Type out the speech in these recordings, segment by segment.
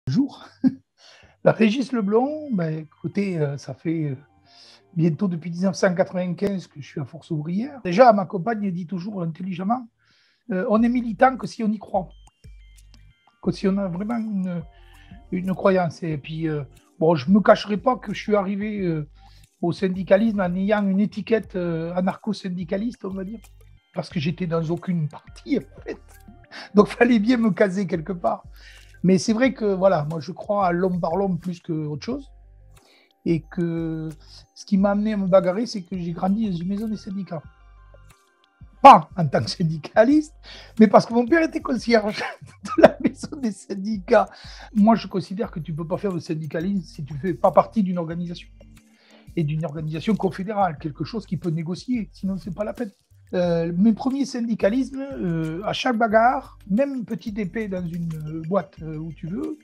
Jour. La Régis Leblond, ben, écoutez, ça fait, bientôt depuis 1995 que je suis à Force ouvrière. Déjà, ma compagne dit toujours intelligemment, «On est militant que si on y croit, que si on a vraiment une croyance» et puis, bon, je me cacherai pas que je suis arrivé, au syndicalisme en ayant une étiquette, anarcho-syndicaliste, on va dire, parce que j'étais dans aucune partie, en fait. Donc fallait bien me caser quelque part. Mais c'est vrai que voilà, moi je crois à l'homme par l'homme plus qu'autre chose. Et que ce qui m'a amené à me bagarrer, c'est que j'ai grandi dans une maison des syndicats. Pas en tant que syndicaliste, mais parce que mon père était concierge de la maison des syndicats. Moi, je considère que tu ne peux pas faire de syndicalisme si tu ne fais pas partie d'une organisation. Et d'une organisation confédérale, quelque chose qui peut négocier, sinon c'est pas la peine. Mes premiers syndicalismes, à chaque bagarre, même une petite épée dans une boîte où tu veux,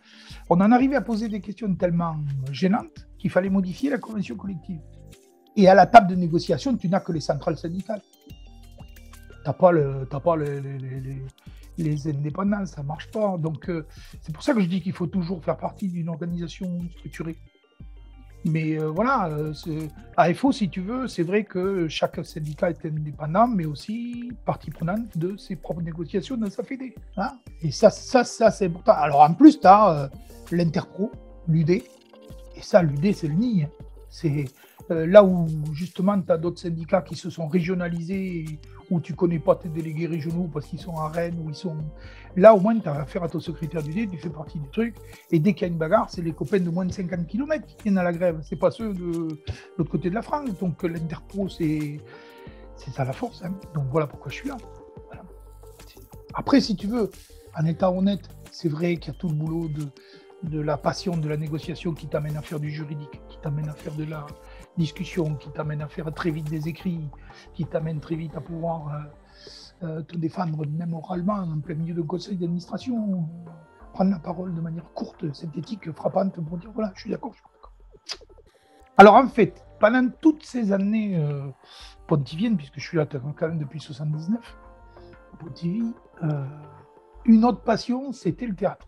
on en arrivait à poser des questions tellement gênantes qu'il fallait modifier la convention collective. Et à la table de négociation, tu n'as que les centrales syndicales. Tu n'as pas, les indépendants, ça ne marche pas. Donc c'est pour ça que je dis qu'il faut toujours faire partie d'une organisation structurée. Mais voilà, à FO, si tu veux, c'est vrai que chaque syndicat est indépendant, mais aussi partie prenante de ses propres négociations dans sa fédé. Hein. Et ça c'est important. Alors en plus, tu as l'Interpro, l'UD, et ça, l'UD, c'est le nid. Hein. C'est là où justement tu as d'autres syndicats qui se sont régionalisés, où tu ne connais pas tes délégués régionaux parce qu'ils sont à Rennes, ou ils sont. Là, au moins, tu as affaire à ton secrétaire d'UD, tu fais partie du truc. Et dès qu'il y a une bagarre, c'est les copains de moins de 50 km qui viennent à la grève. C'est pas ceux de l'autre côté de la France. Donc l'Interpro, c'est ça la force. Hein. Donc voilà pourquoi je suis là. Voilà. Après, si tu veux, en étant honnête, c'est vrai qu'il y a tout le boulot de la passion de la négociation qui t'amène à faire du juridique, qui t'amène à faire de la discussion, qui t'amène à faire très vite des écrits, qui t'amène très vite à pouvoir te défendre même oralement en plein milieu de conseil d'administration, prendre la parole de manière courte, synthétique, frappante pour dire voilà, je suis d'accord, je suis pas d'accord. Alors en fait, pendant toutes ces années pontiviennes, puisque je suis là quand même depuis 79, Pontivy, une autre passion, c'était le théâtre.